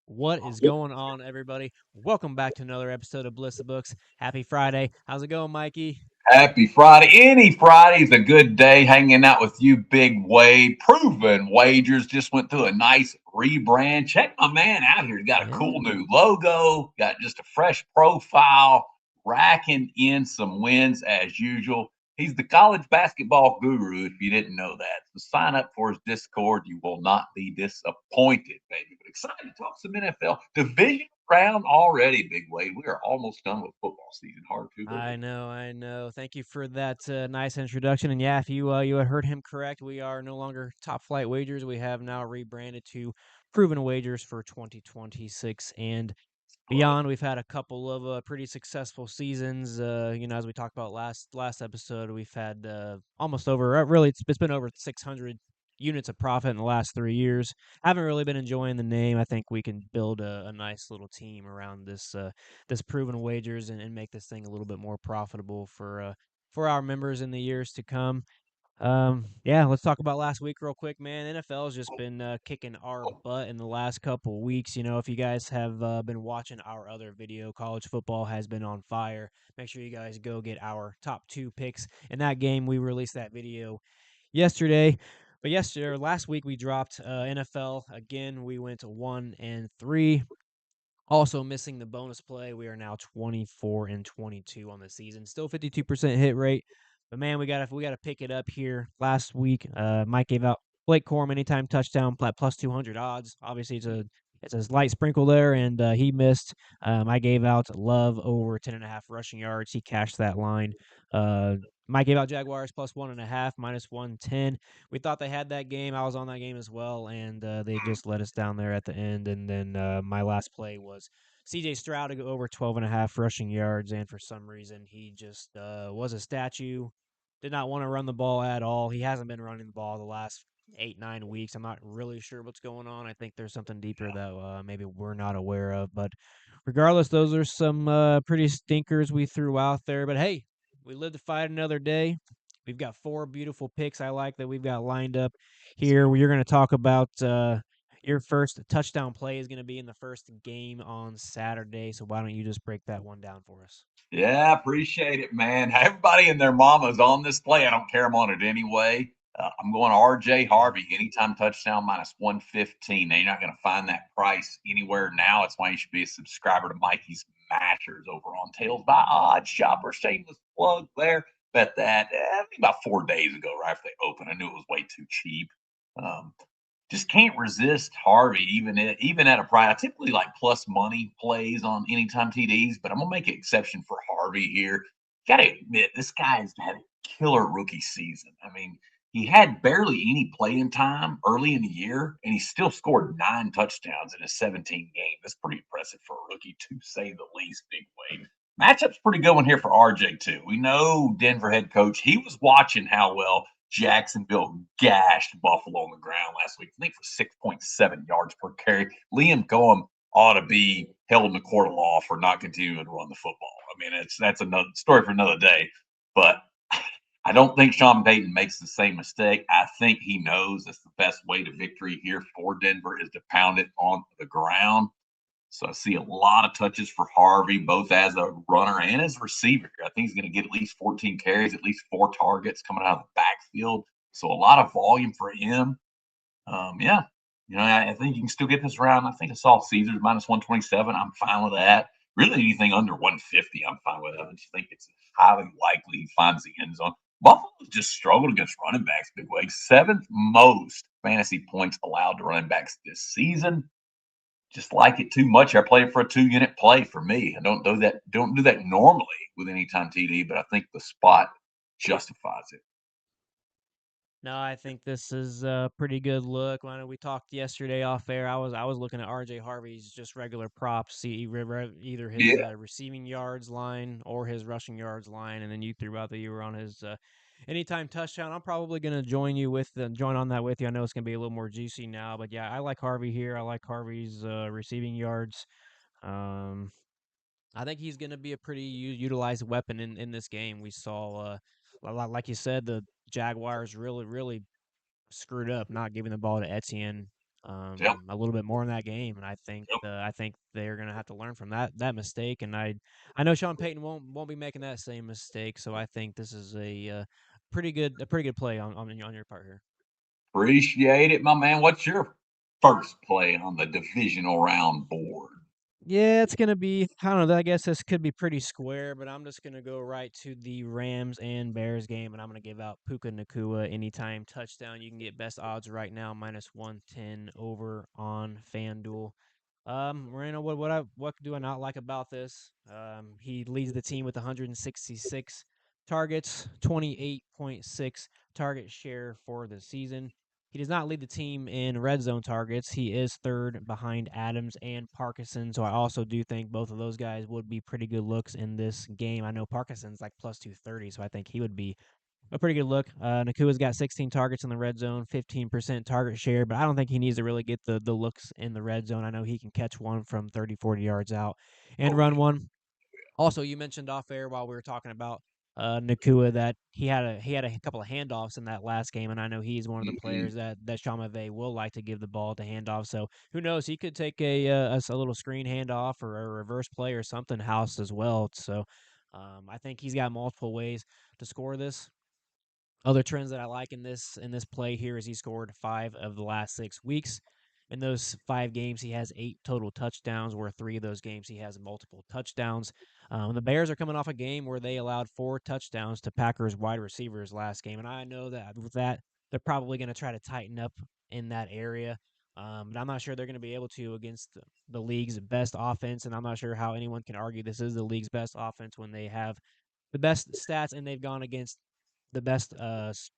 What is going on, everybody? Welcome back to another episode of Bliss of Books. Happy Friday. How's it going, Mikey? Happy Friday. Any Friday's a good day hanging out with you, Big Wade. Proven Wagers just went through a nice rebrand. Check my man out here. He's got a cool Yeah. new logo, got just a fresh profile, racking in some wins as usual. He's the college basketball guru, if you didn't know that. So sign up for his Discord. You will not be disappointed, baby. But excited to talk some NFL division round already, Big Wade. We are almost done with football season. Hard to I believe. know, I know. Thank you for that nice introduction. And yeah, if you had heard him correct, we are no longer Top Flight Wagers. We have now rebranded to Proven Wagers for 2026 and Love it. beyond. We've had a couple of pretty successful seasons. As we talked about last episode, we've had almost over really it's been over 600 units of profit in the last 3 years. Haven't really been enjoying the name. I think we can build a nice little team around this proven wagers and make this thing a little bit more profitable for our members in the years to come. Yeah, let's talk about last week real quick, man. NFL's just been kicking our butt in the last couple weeks. If you guys have been watching our other video, college football has been on fire. Make sure you guys go get our top two picks in that game. We released that video yesterday. But yesterday or last week we dropped NFL again. We went to 1-3. Also missing the bonus play. We are now 24-22 on the season. Still 52% hit rate. But man, we gotta pick it up here. Last week, Mike gave out Blake Corum anytime touchdown plus 200 odds. Obviously, it's a light sprinkle there, and he missed. I gave out Love over 10.5 rushing yards. He cashed that line. Uh, Mike gave out Jaguars plus 1.5 minus 110. We thought they had that game. I was on that game as well, and they just let us down there at the end. And then my last play was C.J. Stroud to go over 12.5 rushing yards, and for some reason he just was a statue. Did not want to run the ball at all. He hasn't been running the ball the last 8-9 weeks. I'm not really sure what's going on. I think there's something deeper that maybe we're not aware of. But regardless, those are some pretty stinkers we threw out there. But hey, we live to fight another day. We've got four beautiful picks I like that we've got lined up here. You're going to talk about your first touchdown play is going to be in the first game on Saturday. So why don't you just break that one down for us? Yeah, appreciate it, man. Everybody and their mama's on this play. I don't care. I'm on it anyway. I'm going RJ Harvey, anytime touchdown minus 115. Now, you're not going to find that price anywhere now. It's why you should be a subscriber to Mikey's Matchers over on Tails by Odd Shopper. Shameless plug there. Bet that about 4 days ago, right after they opened. I knew it was way too cheap. Um, just can't resist Harvey, even at a price. I typically like plus money plays on anytime TDs, but I'm gonna make an exception for Harvey here. Got to admit, this guy's had a killer rookie season. I mean, he had barely any playing time early in the year, and he still scored 9 touchdowns in a 17 game. That's pretty impressive for a rookie, to say the least. Big Wade. Matchup's pretty good one here for RJ too. We know Denver head coach. He was watching how well Jacksonville gashed Buffalo on the ground last week. I think for 6.7 yards per carry. Liam Cohen ought to be held in the court of law for not continuing to run the football. I mean, that's another story for another day. But I don't think Sean Payton makes the same mistake. I think he knows that's the best way to victory here for Denver is to pound it on the ground. So I see a lot of touches for Harvey, both as a runner and as a receiver. I think he's going to get at least 14 carries, at least 4 targets coming out of the backfield. So a lot of volume for him. Yeah, I think you can still get this around. I think I saw Caesars minus 127. I'm fine with that. Really, anything under 150, I'm fine with that. I just think it's highly likely he finds the end zone. Buffalo just struggled against running backs big way. Seventh most fantasy points allowed to running backs this season. Just like it too much. I play it for a 2 unit play for me. I don't do that. Don't do that normally with anytime TD, but I think the spot justifies it. No, I think this is a pretty good look. When we talked yesterday off air, I was looking at RJ Harvey's just regular props, see either his Yeah, receiving yards line or his rushing yards line, and then you threw out that you were on his anytime touchdown. I'm probably gonna join on that with you. I know it's gonna be a little more juicy now, but yeah, I like Harvey here. I like Harvey's receiving yards. Um, I think he's going to be a pretty utilized weapon in this game. We saw, like you said, the Jaguars really, really screwed up not giving the ball to Etienne Yep. a little bit more in that game, and Yep. I think they're gonna have to learn from that mistake. And I know Sean Payton won't be making that same mistake, so I think this is a pretty good play on your part here. Appreciate it, my man. What's your first play on the divisional round board? Yeah, it's gonna be I don't know, I guess this could be pretty square, but I'm just gonna go right to the Rams and Bears game, and I'm gonna give out Puka Nakua anytime touchdown. You can get best odds right now, -110 over on FanDuel. Moreno, what do I not like about this? He leads the team with 166 targets, 28.6 target share for the season. He does not lead the team in red zone targets. He is third behind Adams and Parkinson. So I also do think both of those guys would be pretty good looks in this game. I know Parkinson's like plus 230, so I think he would be a pretty good look. Nakua's got 16 targets in the red zone, 15% target share, but I don't think he needs to really get the looks in the red zone. I know he can catch one from 30, 40 yards out and Oh, run yeah. one. Also, you mentioned off air while we were talking about Nakua that he had a couple of handoffs in that last game, and I know he's one of the Mhm. players that Sean McVay will like to give the ball to handoff. So who knows? He could take a little screen handoff or a reverse play or something house as well. So I think he's got multiple ways to score this. Other trends that I like in this play here is he scored 5 of the last 6 weeks. In those 5 games, he has 8 total touchdowns, where 3 of those games he has multiple touchdowns. The Bears are coming off a game where they allowed 4 touchdowns to Packers wide receivers last game, and I know that with that, they're probably going to try to tighten up in that area. But I'm not sure they're going to be able to against the league's best offense, and I'm not sure how anyone can argue this is the league's best offense when they have the best stats and they've gone against the best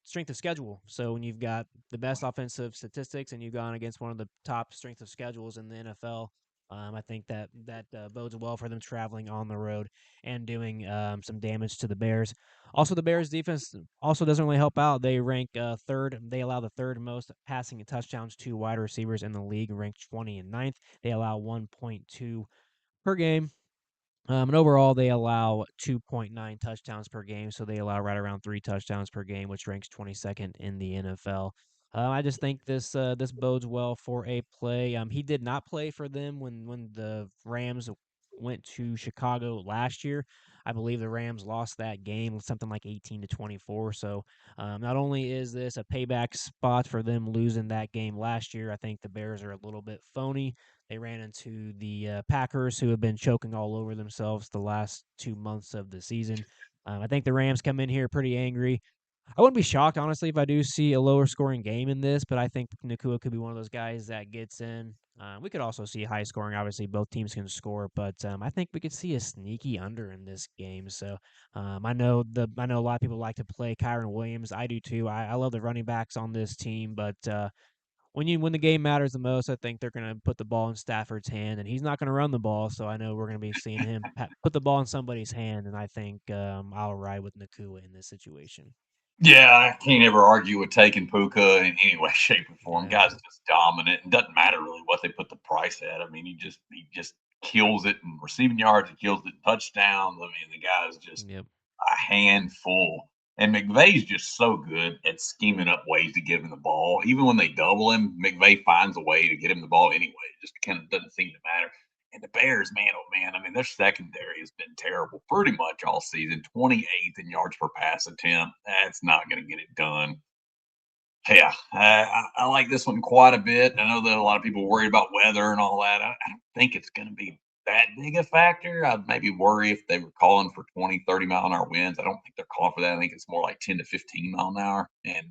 strength of schedule. So when you've got the best offensive statistics and you've gone against one of the top strength of schedules in the NFL, I think that bodes well for them traveling on the road and doing some damage to the Bears. Also, the Bears defense also doesn't really help out. They rank third. They allow the third most passing and touchdowns to wide receivers in the league, ranked 20 and ninth. They allow 1.2 per game. And overall, they allow 2.9 touchdowns per game, so they allow right around 3 touchdowns per game, which ranks 22nd in the NFL. I just think this bodes well for a play. He did not play for them when the Rams went to Chicago last year. I believe the Rams lost that game with something like 18-24. So not only is this a payback spot for them losing that game last year, I think the Bears are a little bit phony. They ran into the Packers, who have been choking all over themselves the last 2 months of the season. I think the Rams come in here pretty angry. I wouldn't be shocked, honestly, if I do see a lower scoring game in this, but I think Nakua could be one of those guys that gets in. We could also see high scoring. Obviously, both teams can score, but I think we could see a sneaky under in this game. So I know a lot of people like to play Kyron Williams. I do too. I love the running backs on this team, but when the game matters the most, I think they're going to put the ball in Stafford's hand, and he's not going to run the ball. So I know we're going to be seeing him put the ball in somebody's hand, and I think I'll ride with Nakua in this situation. Yeah, I can't ever argue with taking Puka in any way, shape, or form. Yeah, Guy's just dominant. It doesn't matter really what they put the price at. I mean, he just kills it in receiving yards. He kills it in touchdowns. I mean, the guy's just yep, a handful. And McVay's just so good at scheming up ways to give him the ball. Even when they double him, McVay finds a way to get him the ball anyway. It just kind of doesn't seem to matter. And the Bears, man, oh man, I mean, their secondary has been terrible pretty much all season. 28th in yards per pass attempt. That's not going to get it done. Yeah, I like this one quite a bit. I know that a lot of people worry about weather and all that. I don't think it's going to be that big a factor. I'd maybe worry if they were calling for 20, 30 mile an hour winds. I don't think they're calling for that. I think it's more like 10 to 15 mile an hour. And,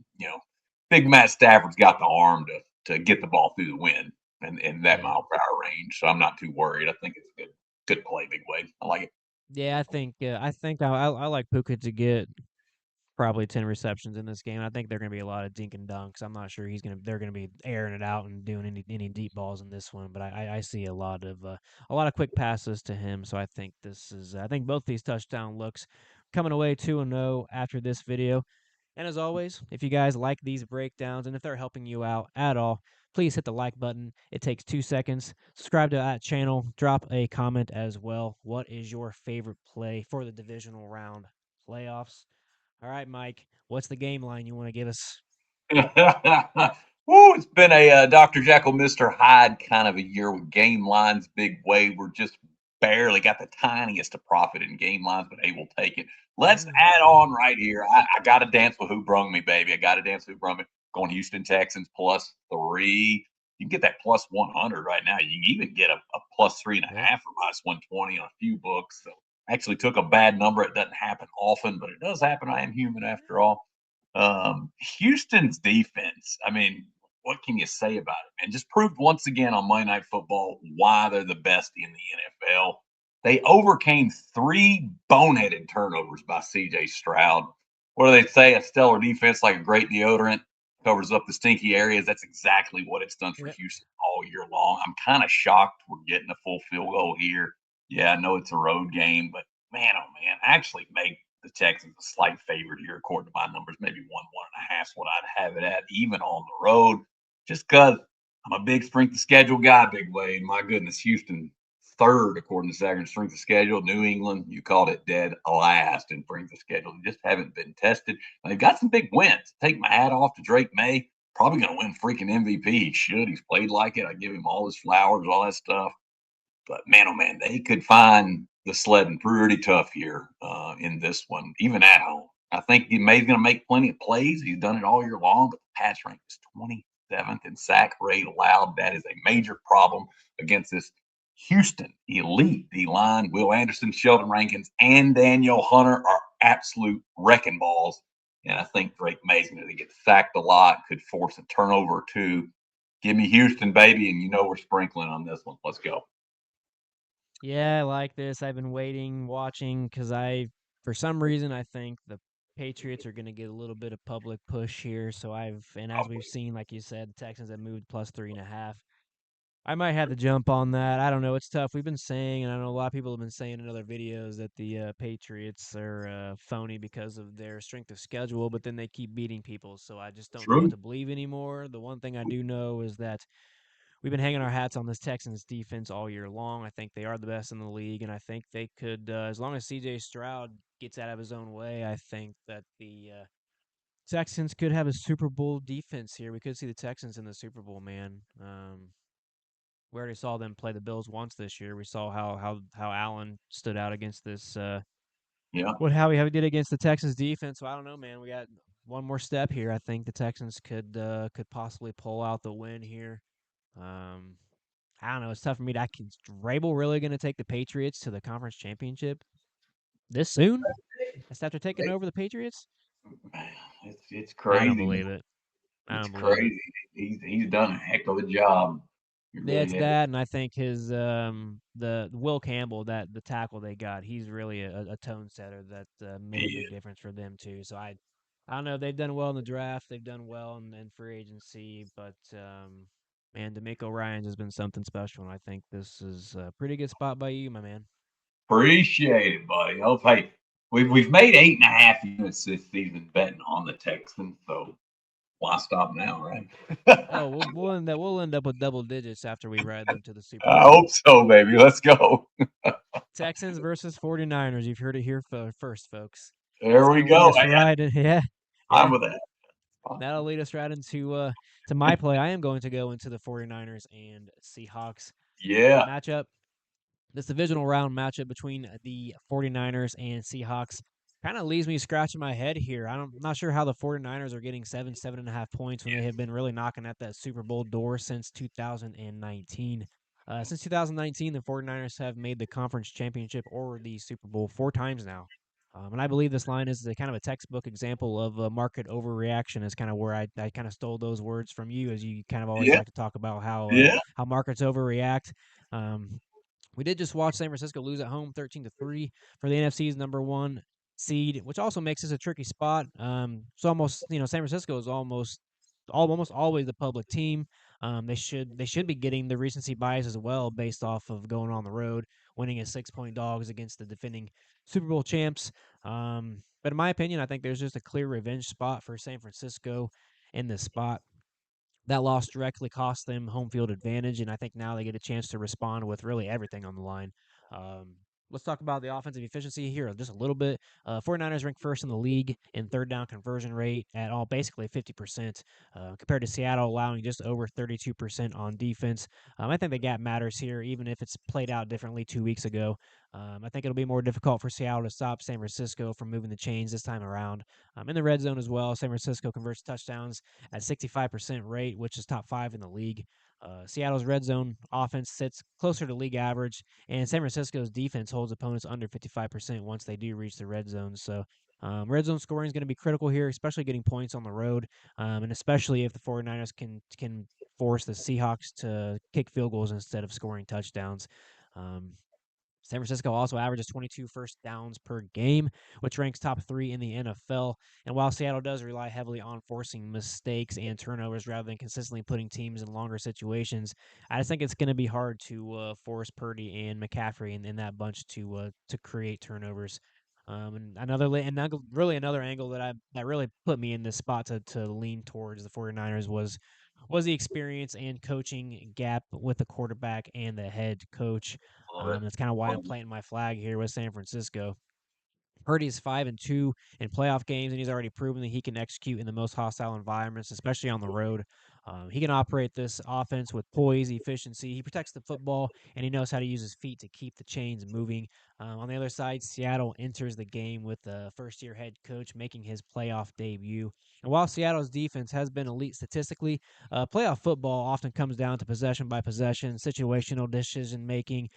big Matt Stafford's got the arm to get the ball through the wind and that yeah, mile per hour range. So I'm not too worried. I think it's a good play, big way. I like it. yeah. I think I like Puka to get probably 10 receptions in this game. I think they're going to be a lot of dink and dunks. I'm not sure they're going to be airing it out and doing any deep balls in this one, but I see a lot of quick passes to him. So I think both these touchdown looks coming away 2-0 after this video. And as always, if you guys like these breakdowns and if they're helping you out at all, please hit the like button. It takes 2 seconds. Subscribe to that channel. Drop a comment as well. What is your favorite play for the divisional round playoffs? All right, Mike, what's the game line you want to give us? Woo, it's been a Dr. Jekyll, Mr. Hyde kind of a year with game lines big way. We're just barely got the tiniest of profit in game lines, but hey, we'll take it. Let's Mm, add on right here. I got to dance with who brung me, baby. I got to dance with who brung me. Going Houston Texans +3. You can get that +100 right now. You can even get a plus three and a yep. half or -120 on a few books. So I actually took a bad number. It doesn't happen often, but it does happen. I am human after all. Houston's defense, I mean, what can you say about it, man? Just proved once again on Monday Night Football why they're the best in the NFL. They overcame three boneheaded turnovers by CJ Stroud. What do they say? A stellar defense, like a great deodorant, covers up the stinky areas. That's exactly what it's done for Yep. Houston all year long. I'm kind of shocked we're getting a full field goal here. Yeah, I know it's a road game, but man, oh man, actually make the Texans a slight favorite here, according to my numbers. Maybe 1.5 is what I'd have it at, even on the road, just because I'm a big strength of schedule guy, Big Wade. My goodness, Houston third according to Sager's strength of schedule. New England, you called it dead last in strength of schedule. They just haven't been tested. They've got some big wins. Take my hat off to Drake May. Probably going to win freaking MVP. He should. He's played like it. I give him all his flowers, all that stuff. But man, oh man, they could find the sledding pretty tough here in this one, even at home. I think May's going to make plenty of plays. He's done it all year long, but the pass rank is 27th in sack rate allowed. That is a major problem against this Houston elite D line. Will Anderson, Sheldon Rankins, and Daniel Hunter are absolute wrecking balls. And I think Drake May's going to get sacked a lot, could force a turnover or two. Give me Houston, baby, and you know we're sprinkling on this one. Let's go. Yeah, I like this. I've been waiting, watching, because for some reason, I think the Patriots are going to get a little bit of public push here. And as we've seen, like you said, the Texans have moved +3.5. I might have to jump on that. I don't know. It's tough. We've been saying, and I know a lot of people have been saying in other videos that the Patriots are phony because of their strength of schedule, but then they keep beating people. So I just don't know what True. to believe anymore. The one thing I do know is that we've been hanging our hats on this Texans defense all year long. I think they are the best in the league, and I think they could, as long as CJ Stroud gets out of his own way, I think that the Texans could have a Super Bowl defense here. We could see the Texans in the Super Bowl, man. We already saw them play the Bills once this year. We saw how Allen stood out against this. Yeah. How he did against the Texans defense. So I don't know, man. We got one more step here. I think the Texans could possibly pull out the win here. Um, I don't know. It's tough for me to. Is Rabel really going to take the Patriots to the conference championship this soon? That's after taking over the Patriots. Man, it's I don't crazy, man. believe it. I It's don't believe it. crazy. He's done a heck of a job. He Yeah, really it's has. that, and I think his the Will Campbell, that the tackle they got, he's really a tone setter that made a He big is. difference for them too. So I don't know. They've done well in the draft. They've done well in free agency, but man, D'Amico Ryan's has been something special, and I think this is a pretty good spot by you, my man. Appreciate it, buddy. Hope hey, we've made 8.5 units this season betting on the Texans, so why stop now, right? Oh, we'll end up with double digits after we ride them to the Super I Bowl. hope so, baby. Let's go. Texans versus 49ers. You've heard it here first, folks. That's There we gonna lead go. us Hey, right in. Yeah, I'm yeah. with that. That'll lead us right into to my play. I am going to go into the 49ers and Seahawks Yeah. matchup. This divisional round matchup between the 49ers and Seahawks kind of leaves me scratching my head here. I'm not sure how the 49ers are getting 7.5 points when they have been really knocking at that Super Bowl door since 2019. Since 2019, the 49ers have made the conference championship or the Super Bowl 4 times now. And I believe this line is a kind of a textbook example of a market overreaction. Is kind of where I kind of stole those words from you, as you kind of always Yeah. like to talk about Yeah. how markets overreact. Um, we did just watch San Francisco lose at home 13-3 for the NFC's number one seed, which also makes this a tricky spot. It's almost, San Francisco is almost always the public team. They should be getting the recency bias as well, based off of going on the road, winning as 6 point dogs against the defending Super Bowl champs. But in my opinion, I think there's just a clear revenge spot for San Francisco in this spot. That loss directly cost them home field advantage, and I think now they get a chance to respond with really everything on the line. Um, let's talk about the offensive efficiency here just a little bit. 49ers rank first in the league in third down conversion rate at all basically 50%, compared to Seattle allowing just over 32% on defense. I think the gap matters here, even if it's played out differently 2 weeks ago. I think it'll be more difficult for Seattle to stop San Francisco from moving the chains this time around. In the red zone as well, San Francisco converts touchdowns at 65% rate, which is top five in the league. Seattle's red zone offense sits closer to league average, and San Francisco's defense holds opponents under 55% once they do reach the red zone. So, red zone scoring is going to be critical here, especially getting points on the road, and especially if the 49ers can force the Seahawks to kick field goals instead of scoring touchdowns. Um, San Francisco also averages 22 first downs per game, which ranks top three in the NFL. And while Seattle does rely heavily on forcing mistakes and turnovers rather than consistently putting teams in longer situations, I just think it's going to be hard to force Purdy and McCaffrey in that bunch to create turnovers. And really another angle that really put me in this spot to lean towards the 49ers was the experience and coaching gap with the quarterback and the head coach. Love it. That's kind of why I'm Love it. planting my flag here with San Francisco. Purdy's 5-2 in playoff games, and he's already proven that he can execute in the most hostile environments, especially on the road. He can operate this offense with poise, efficiency. He protects the football, and he knows how to use his feet to keep the chains moving. On the other side, Seattle enters the game with a first-year head coach making his playoff debut. And while Seattle's defense has been elite statistically, playoff football often comes down to possession by possession, situational decision making,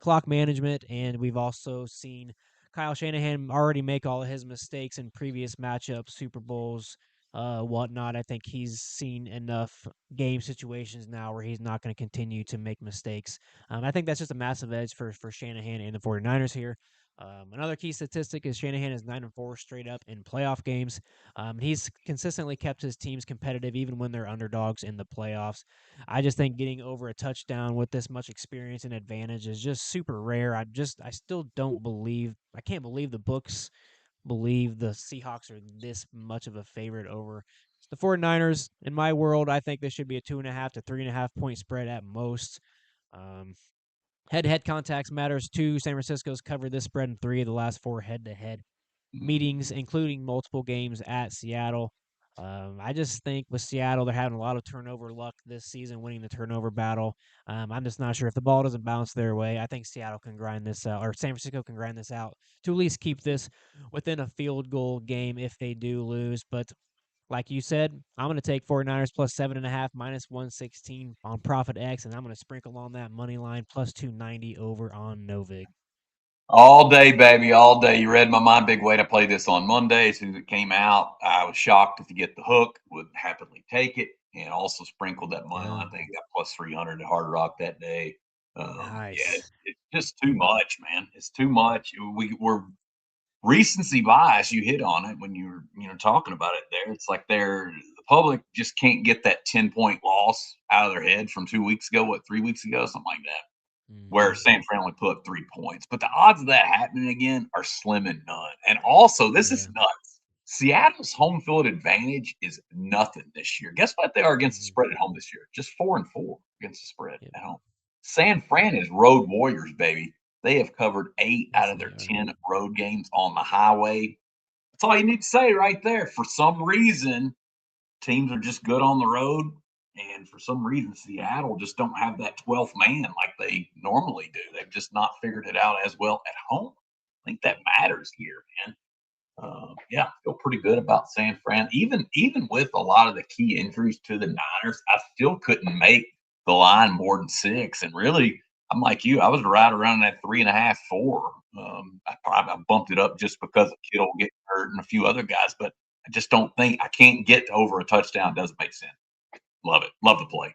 clock management, and we've also seen Kyle Shanahan already make all of his mistakes in previous matchups, Super Bowls, whatnot. I think he's seen enough game situations now where he's not going to continue to make mistakes. I think that's just a massive edge for Shanahan and the 49ers here. Another key statistic is Shanahan is 9-4 straight up in playoff games. He's consistently kept his teams competitive even when they're underdogs in the playoffs. I just think getting over a touchdown with this much experience and advantage is just super rare. I still I can't believe the books believe the Seahawks are this much of a favorite over the 49ers. In my world, I think this should be a 2.5 to 3.5 point spread at most. Um, Head-to-head contacts matters too. San Francisco's covered this spread in 3 of the last 4 head-to-head meetings, including multiple games at Seattle. I just think with Seattle, they're having a lot of turnover luck this season, winning the turnover battle. I'm just not sure if the ball doesn't bounce their way. I think Seattle can grind this out, or San Francisco can grind this out to at least keep this within a field goal game if they do lose. But like you said, I'm going to take 49ers plus 7.5 minus 116 on Profit X, and I'm going to sprinkle on that money line plus 290 over on Novig. All day, baby, all day. You read my mind. Big way to play this on Monday. As soon as it came out, I was shocked if you get the hook. Would happily take it, and also sprinkled that money Yeah, line. I think I got plus 300 at Hard Rock that day. Yeah, nice. it's just too much, man. It's too much. We're recency bias. You hit on it when you were talking about it there. It's like the public just can't get that 10-point loss out of their head from 2 weeks ago. What, 3 weeks ago, something like that, where Mm-hmm. San Fran only put up 3 points. But the odds of that happening again are slim and none. And also, this Yeah. is nuts. Seattle's home field advantage is nothing this year. Guess what they are against the Mm-hmm. spread at home this year? Just 4-4 against the spread Yep. at home. San Fran is road warriors, baby. They have covered 8 out Yes, of they their are. 10 road games on the highway. That's all you need to say right there. For some reason, teams are just good on the road. And for some reason, Seattle just don't have that 12th man like they normally do. They've just not figured it out as well at home. I think that matters here, man. Yeah, I feel pretty good about San Fran. Even with a lot of the key injuries to the Niners, I still couldn't make the line more than 6. And really, I'm like you. I was right around that 3.5, 4. I bumped it up just because of Kittle getting hurt and a few other guys, but I just don't think I can't get to over a touchdown. Doesn't make sense. Love it. Love the play.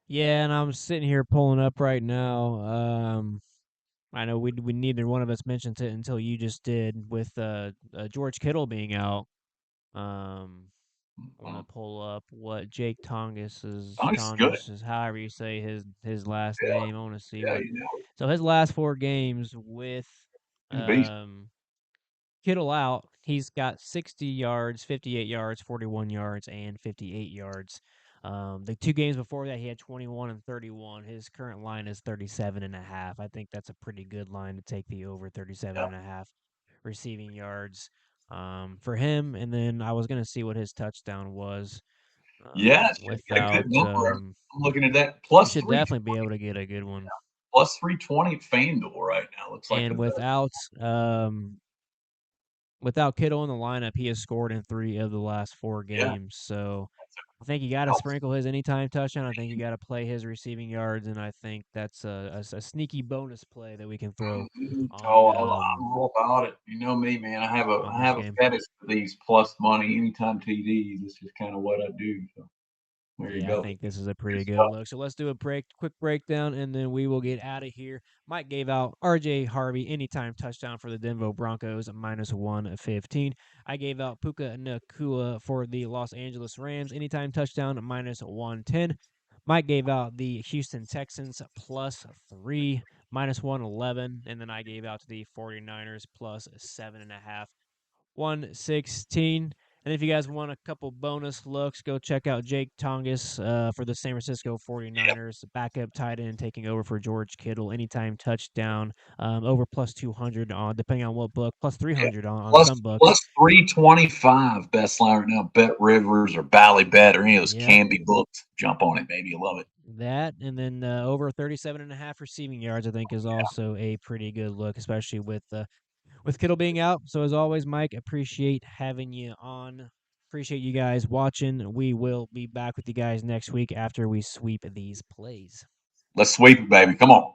Yeah, and I'm sitting here pulling up right now. I know we neither one of us mentioned it until you just did with George Kittle being out. Um, I want to Mhm. pull up what Jake Nice, good. Tongus is however you say his last Yeah, name. I want to see yeah, what. So his last 4 games with he's a beast. um Kittle out, he's got 60 yards, 58 yards, 41 yards, and 58 yards. The 2 games before that, he had 21 and 31. His current line is 37.5. I think that's a pretty good line to take the over 37 Yeah. and a half receiving yards for him. And then I was going to see what his touchdown was Yeah, should get a good without. number. I'm looking at that You plus should three definitely be able to get a good one. plus 320 at FanDuel right now. Looks like the And best. without Kittle in the lineup, he has scored in 3 of the last 4 Yeah, games. So that's I think you got to helps. sprinkle his anytime touchdown. I think you got to play his receiving yards, and I think that's a sneaky bonus play that we can throw Oh, on I'm all about it. You know me, man. on I this have a game. fetish for these plus money anytime TDs. It's just kind of what I do. So there you Yeah, I go. think this is a Good pretty good stuff. look. So let's do a quick breakdown, and then we will get out of here. Mike gave out R.J. Harvey anytime touchdown for the Denver Broncos -115. I gave out Puka Nakua for the Los Angeles Rams anytime touchdown -110. Mike gave out the Houston Texans +3 -111, and then I gave out to the 49ers +7.5 116. And if you guys want a couple bonus looks, go check out Jake Tongas for the San Francisco Yeah. 49ers, backup tight end taking over for George Kittle, anytime touchdown, over +200 on, depending on what book, plus Yeah. 300 on Plus some books. plus 325 best line right now. Bet Rivers or Bally Bet or any of those Yep. Canby books. Jump on it, baby. You love it. That, and then over 37.5 receiving yards, I think, is also a pretty good look, especially with Kittle being out. So as always, Mike, appreciate having you on. Appreciate you guys watching. We will be back with you guys next week after we sweep these plays. Let's sweep it, baby. Come on.